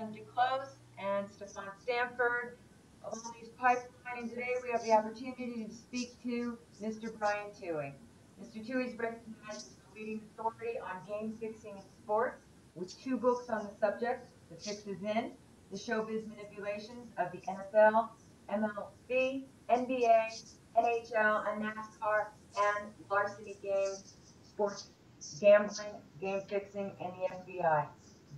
Brian Tuohy and Stefan Stanford of All News Pipeline, and today we have the opportunity to speak to Mr. Brian Tuohy. Mr. Tuohy is recognized as the leading authority on game fixing in sports, with 2 books on the subject: The Fix Is In, The Showbiz Manipulations of the NFL, MLB, NBA, NHL, and NASCAR, and Larceny Games, Sports Gambling, Game Fixing, and the FBI.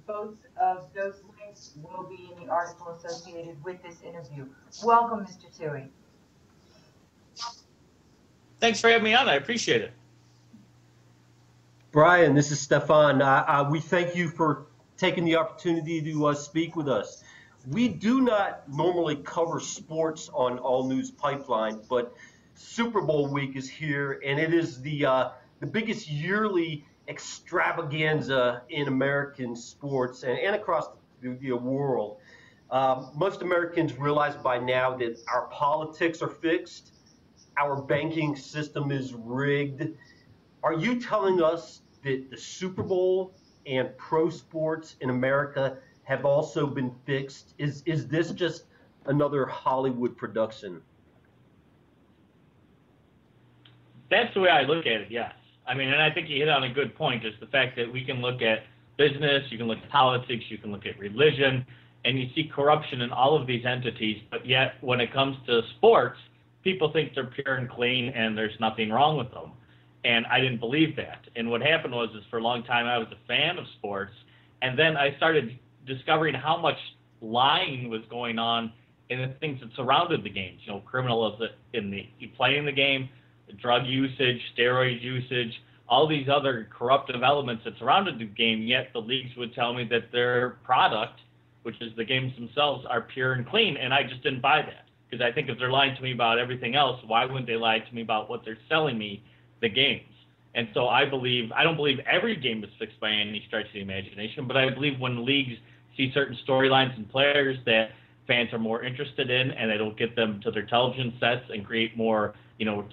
Both of those links will be in the article associated with this interview. Welcome, Mr. Tuohy. Thanks for having me on. I appreciate it. Brian, this is Stefan. We thank you for taking the opportunity to speak with us. We do not normally cover sports on All News Pipeline, but Super Bowl week is here, and it is the biggest yearly extravaganza in American sports and across the world. Most Americans realize by now that our politics are fixed, our banking system is rigged. Are you telling us that the Super Bowl and pro sports in America have also been fixed? Is this just another Hollywood production? That's the way I look at it, yes. I mean, and I think you hit on a good point, is the fact that we can look at business, you can look at politics, you can look at religion, and you see corruption in all of these entities, but yet when it comes to sports, people think they're pure and clean and there's nothing wrong with them. And I didn't believe that. And what happened was for a long time I was a fan of sports, and then I started discovering how much lying was going on in the things that surrounded the games. You know, criminals you playing the game, drug usage, steroid usage, all these other corruptive elements that surrounded the game, yet the leagues would tell me that their product, which is the games themselves, are pure and clean, and I just didn't buy that. Because I think if they're lying to me about everything else, why wouldn't they lie to me about what they're selling me, the games? And so I don't believe every game is fixed by any stretch of the imagination, but I believe when leagues see certain storylines and players that fans are more interested in, and they don't get them to their television sets and create more,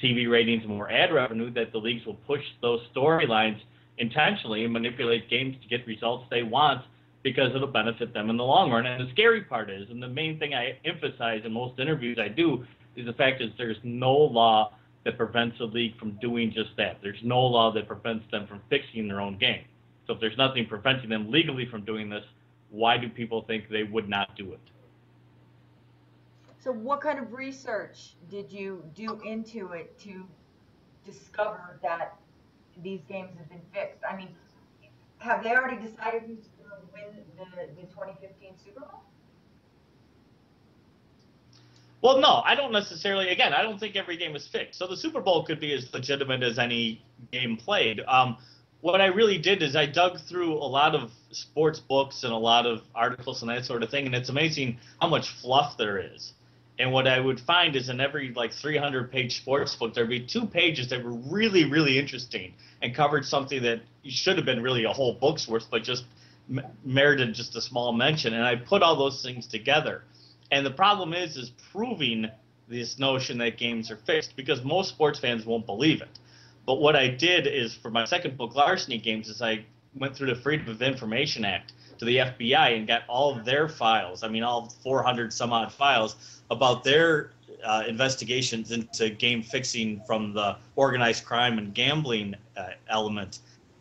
TV ratings and more ad revenue, that the leagues will push those storylines intentionally and manipulate games to get results they want, because it'll benefit them in the long run. And the scary part is, and the main thing I emphasize in most interviews I do, is the fact is there's no law that prevents a league from doing just that. There's no law that prevents them from fixing their own game. So if there's nothing preventing them legally from doing this, why do people think they would not do it? So what kind of research did you do into it to discover that these games have been fixed? I mean, have they already decided who's going to win the 2015 Super Bowl? Well, no, I don't necessarily. Again, I don't think every game is fixed. So the Super Bowl could be as legitimate as any game played. What I really did is I dug through a lot of sports books and a lot of articles and that sort of thing, and it's amazing how much fluff there is. And what I would find is in every 300-page sports book, there'd be 2 pages that were really, really interesting and covered something that should have been really a whole book's worth, but just merited just a small mention. And I put all those things together. And the problem is proving this notion that games are fixed, because most sports fans won't believe it. But what I did is, for my second book, Larceny Games, is I went through the Freedom of Information Act to the FBI and got all of their files, all 400 some odd files, about their investigations into game fixing from the organized crime and gambling element.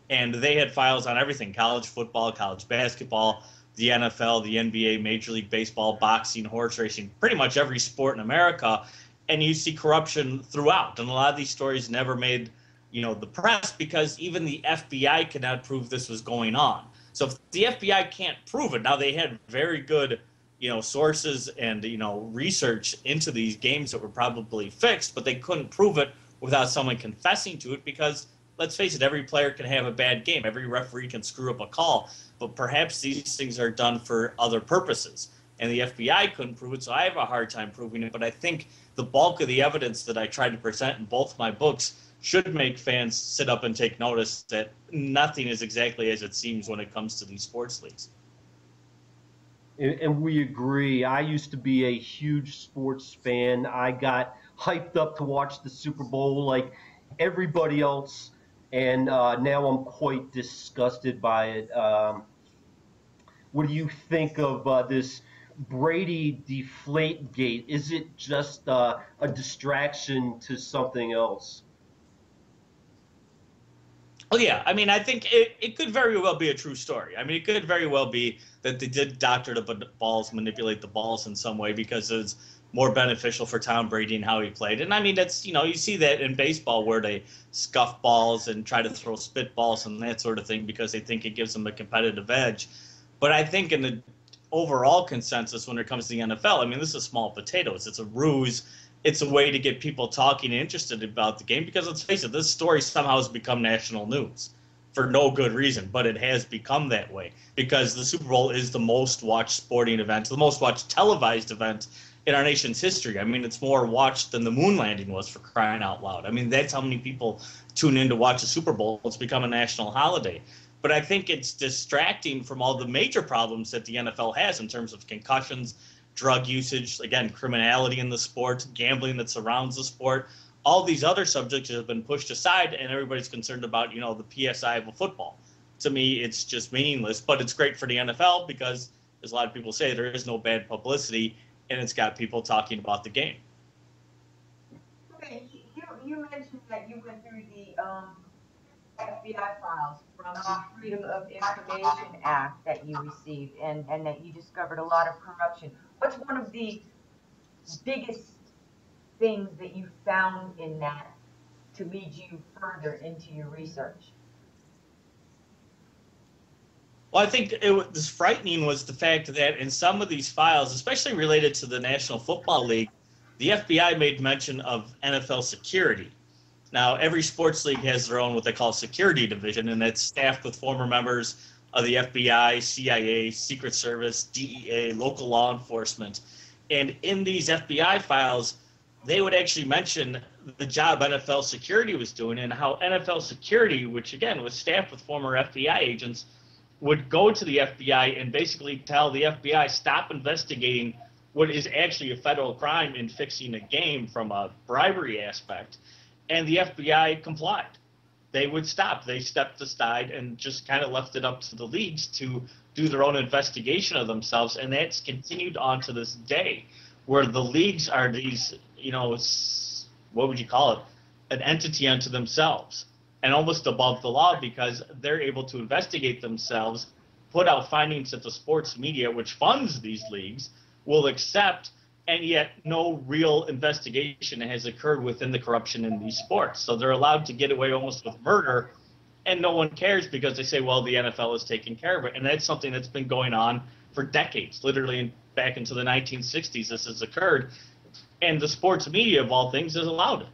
And they had files on everything: college football, college basketball, the NFL, the NBA, Major League Baseball, boxing, horse racing, pretty much every sport in America. And you see corruption throughout. And a lot of these stories never made, the press, because even the FBI cannot prove this was going on. So if the FBI can't prove it, now they had very good, sources and, research into these games that were probably fixed, but they couldn't prove it without someone confessing to it, because let's face it, every player can have a bad game. Every referee can screw up a call, but perhaps these things are done for other purposes. And the FBI couldn't prove it, so I have a hard time proving it. But I think the bulk of the evidence that I tried to present in both my books should make fans sit up and take notice that nothing is exactly as it seems when it comes to these sports leagues. And we agree. I used to be a huge sports fan. I got hyped up to watch the Super Bowl like everybody else, and now I'm quite disgusted by it. what do you think of this Brady deflategate? Is it just a distraction to something else? Well, yeah, I mean, I think it could very well be a true story. I mean, it could very well be that they did doctor the balls, manipulate the balls in some way because it's more beneficial for Tom Brady and how he played. And I mean, that's, you see that in baseball where they scuff balls and try to throw spitballs and that sort of thing because they think it gives them a competitive edge. But I think in the overall consensus when it comes to the NFL, I mean, this is small potatoes. It's a ruse. It's a way to get people talking and interested about the game because let's face it, this story somehow has become national news for no good reason, but it has become that way because the Super Bowl is the most watched sporting event, the most watched televised event in our nation's history. I mean, it's more watched than the moon landing was, for crying out loud. I mean, that's how many people tune in to watch the Super Bowl. It's become a national holiday. But I think it's distracting from all the major problems that the NFL has in terms of concussions, drug usage, again, criminality in the sport, gambling that surrounds the sport. All these other subjects have been pushed aside, and everybody's concerned about, the PSI of a football. To me, it's just meaningless, but it's great for the NFL because, as a lot of people say, there is no bad publicity, and it's got people talking about the game. Okay, you mentioned that you went through the FBI files from the Freedom of Information Act that you received and that you discovered a lot of corruption. What's one of the biggest things that you found in that to lead you further into your research? Well, I think this frightening was the fact that in some of these files, especially related to the National Football League, the FBI made mention of NFL security. Now, every sports league has their own what they call security division, and that's staffed with former members of the FBI, CIA, Secret Service, DEA, local law enforcement. And in these FBI files, they would actually mention the job NFL security was doing and how NFL security, which again was staffed with former FBI agents, would go to the FBI and basically tell the FBI, stop investigating what is actually a federal crime in fixing a game from a bribery aspect. And the FBI complied. They would stop. They stepped aside and just kind of left it up to the leagues to do their own investigation of themselves. And that's continued on to this day, where the leagues are these, what would you call it, an entity unto themselves and almost above the law because they're able to investigate themselves, put out findings that the sports media, which funds these leagues, will accept, and yet no real investigation has occurred within the corruption in these sports. So they're allowed to get away almost with murder, and no one cares because they say, well, the NFL is taking care of it. And that's something that's been going on for decades, literally back into the 1960s this has occurred, and the sports media, of all things, has allowed it.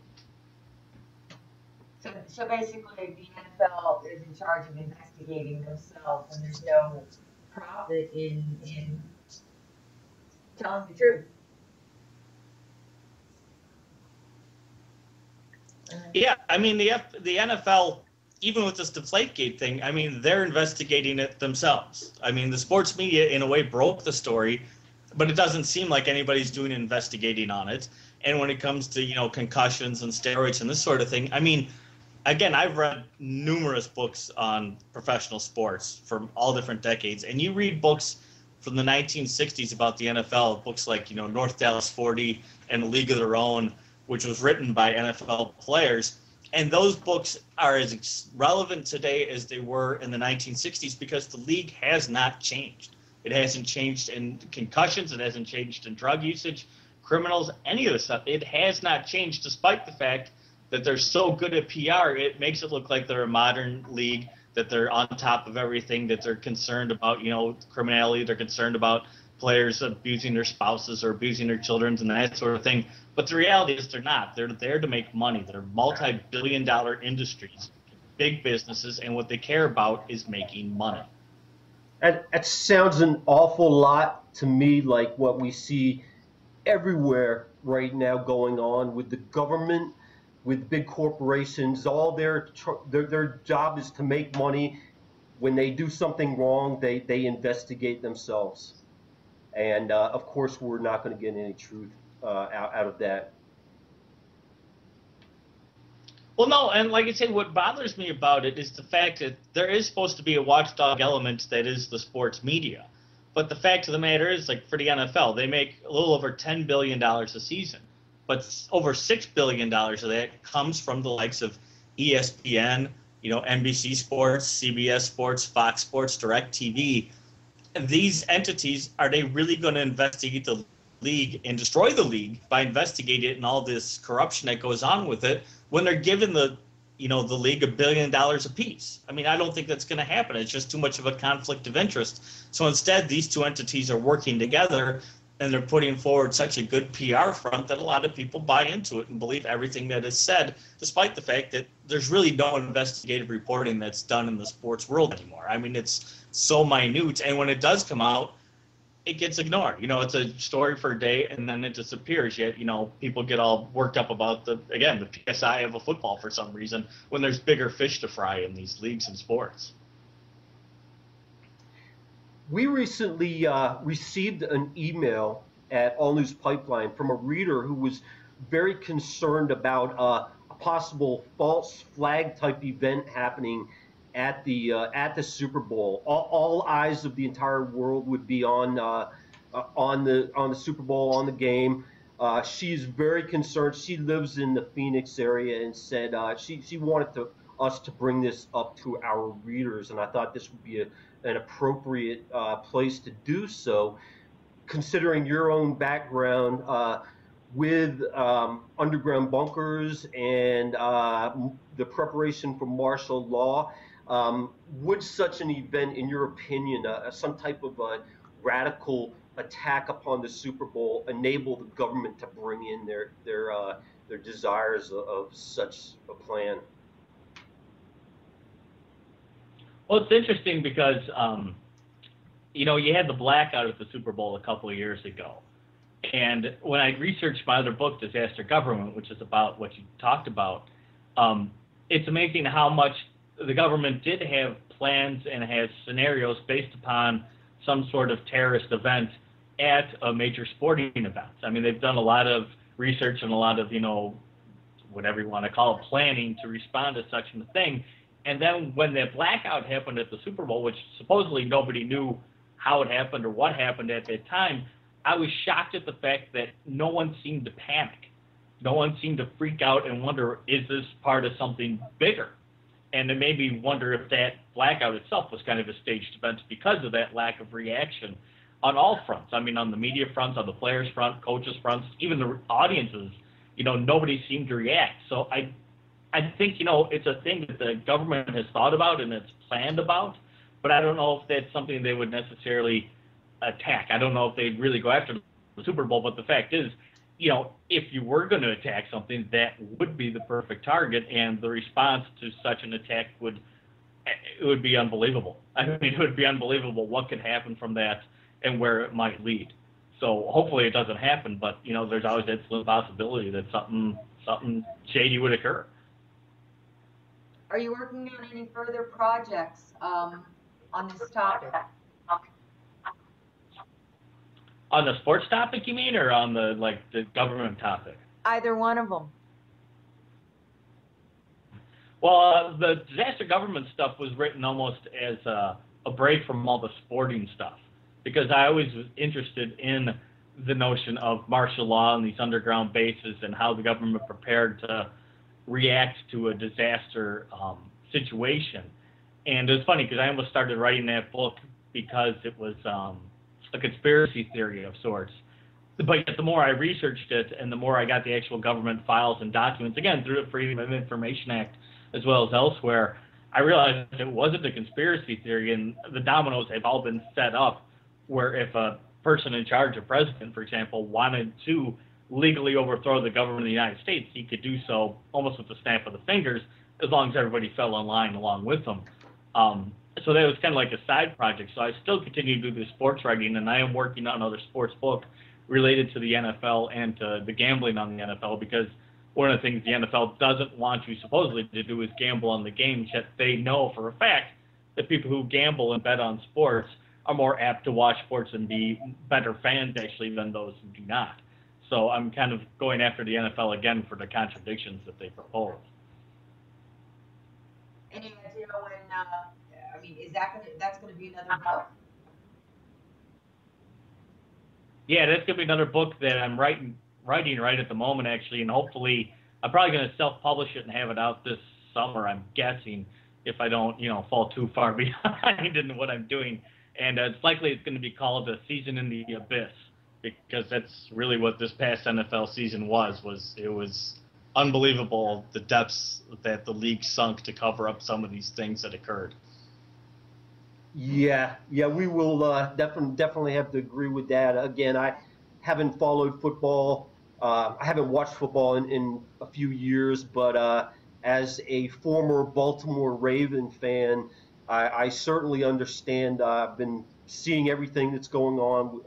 So basically, the NFL is in charge of investigating themselves, and there's no profit in telling the truth. Yeah, I mean, the NFL, even with this Deflategate thing, I mean, they're investigating it themselves. I mean, the sports media, in a way, broke the story, but it doesn't seem like anybody's doing investigating on it. And when it comes to, concussions and steroids and this sort of thing, I mean, again, I've read numerous books on professional sports from all different decades, and you read books from the 1960s about the NFL, books like, North Dallas 40 and A League of Their Own, which was written by NFL players. And those books are as relevant today as they were in the 1960s because the league has not changed. It hasn't changed in concussions. It hasn't changed in drug usage, criminals, any of this stuff. It has not changed despite the fact that they're so good at PR. It makes it look like they're a modern league, that they're on top of everything, that they're concerned about, criminality. They're concerned about players abusing their spouses or abusing their children and that sort of thing. But the reality is they're not. They're there to make money. They're multi-billion-dollar industries, big businesses, and what they care about is making money. That sounds an awful lot to me like what we see everywhere right now going on with the government, with big corporations. All their job is to make money. When they do something wrong, they investigate themselves. And of course, we're not going to get any truth out of that. Well, no, and like I say, what bothers me about it is the fact that there is supposed to be a watchdog element that is the sports media. But the fact of the matter is, like for the NFL, they make a little over $10 billion a season. But over $6 billion of that comes from the likes of ESPN, NBC Sports, CBS Sports, Fox Sports, DirecTV. These entities, are they really going to investigate the league and destroy the league by investigating it and all this corruption that goes on with it when they're giving the league $1 billion apiece? I mean, I don't think that's going to happen. It's just too much of a conflict of interest. So instead, these two entities are working together, and they're putting forward such a good PR front that a lot of people buy into it and believe everything that is said, despite the fact that there's really no investigative reporting that's done in the sports world anymore. I mean, it's so minute, and when it does come out, it gets ignored. It's a story for a day, and then it disappears. Yet, people get all worked up about the PSI of a football for some reason when there's bigger fish to fry in these leagues and sports. We recently received an email at All News Pipeline from a reader who was very concerned about a possible false flag type event happening at the Super Bowl. All eyes of the entire world would be on the Super Bowl, on the game. She's very concerned. She lives in the Phoenix area and said she wanted us to bring this up to our readers, and I thought this would be an appropriate place to do so, considering your own background with underground bunkers and the preparation for martial law. Would such an event, in your opinion, some type of a radical attack upon the Super Bowl, enable the government to bring in their desires of such a plan? Well, it's interesting because, you had the blackout at the Super Bowl a couple of years ago. And when I researched my other book, Disaster Government, which is about what you talked about, it's amazing how much the government did have plans and has scenarios based upon some sort of terrorist event at a major sporting event. I mean, they've done a lot of research and a lot of, whatever you want to call it, planning to respond to such a thing. And then when that blackout happened at the Super Bowl, which supposedly nobody knew how it happened or what happened at that time, I was shocked at the fact that no one seemed to panic. No one seemed to freak out and wonder, is this part of something bigger? And it made me wonder if that blackout itself was kind of a staged event because of that lack of reaction on all fronts. I mean, on the media fronts, on the players' front, coaches' fronts, even the audiences, nobody seemed to react. So I think, it's a thing that the government has thought about and it's planned about, but I don't know if that's something they would necessarily attack. I don't know if they'd really go after the Super Bowl, but the fact is, if you were going to attack something, that would be the perfect target, and the response to such an attack would be unbelievable. I mean, it would be unbelievable what could happen from that and where it might lead. So hopefully it doesn't happen, but, there's always that slim possibility that something shady would occur. Are you working on any further projects on this topic? On the sports topic, you mean, or on the government topic? Either one of them. Well, the disaster government stuff was written almost as a break from all the sporting stuff, because I always was interested in the notion of martial law and these underground bases and how the government prepared to react to a disaster situation. And it was funny because I almost started writing that book because it was a conspiracy theory of sorts. But the more I researched it and the more I got the actual government files and documents, again, through the Freedom of Information Act as well as elsewhere, I realized it wasn't a conspiracy theory, and the dominoes have all been set up where if a person in charge, a president, for example, wanted to legally overthrow the government of the United States, he could do so almost with the snap of the fingers, as long as everybody fell in line along with him. So that was kind of like a side project. So I still continue to do the sports writing, and I am working on another sports book related to the NFL and to the gambling on the NFL, because one of the things the NFL doesn't want you supposedly to do is gamble on the games, yet they know for a fact that people who gamble and bet on sports are more apt to watch sports and be better fans actually than those who do not. So I'm kind of going after the NFL again for the contradictions that they propose. Any idea when, is that's going to be another book? Yeah, that's gonna be another book that I'm writing right at the moment, actually, and hopefully I'm probably gonna self-publish it and have it out this summer. I'm guessing, if I don't, fall too far behind in what I'm doing, and it's likely it's gonna be called "A Season in the Abyss," because that's really what this past NFL season was. It was unbelievable the depths that the league sunk to cover up some of these things that occurred. Yeah, we will definitely have to agree with that. Again, I haven't followed football. I haven't watched football in a few years, but as a former Baltimore Raven fan, I certainly understand. I've been seeing everything that's going on.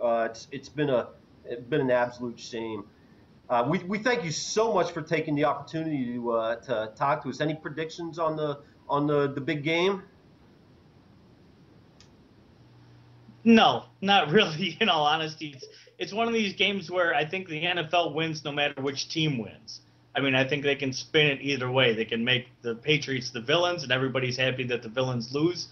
It's been an absolute shame. We thank you so much for taking the opportunity to talk to us. Any predictions on the big game? No, not really. In all honesty, it's one of these games where I think the NFL wins no matter which team wins. I mean, I think they can spin it either way. They can make the Patriots the villains, and everybody's happy that the villains lose.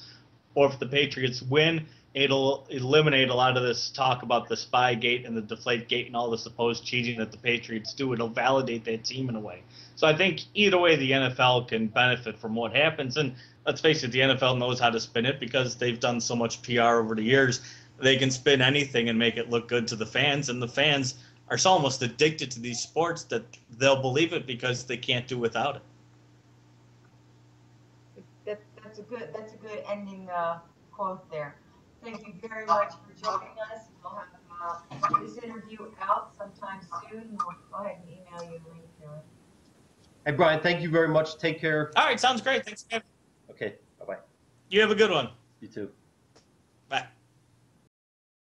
Or if the Patriots win, it'll eliminate a lot of this talk about the Spygate and the Deflategate and all the supposed cheating that the Patriots do. It'll validate that team in a way. So I think either way, the NFL can benefit from what happens. And let's face it, the NFL knows how to spin it because they've done so much PR over the years. They can spin anything and make it look good to the fans, and the fans are so almost addicted to these sports that they'll believe it because they can't do without it. That's a good ending quote there. Thank you very much for joining us. We'll have this interview out sometime soon. We'll go ahead and email you a link to it. Hey, Brian, thank you very much. Take care. All right, sounds great. Thanks, Kevin. Okay, bye-bye. You have a good one. You too.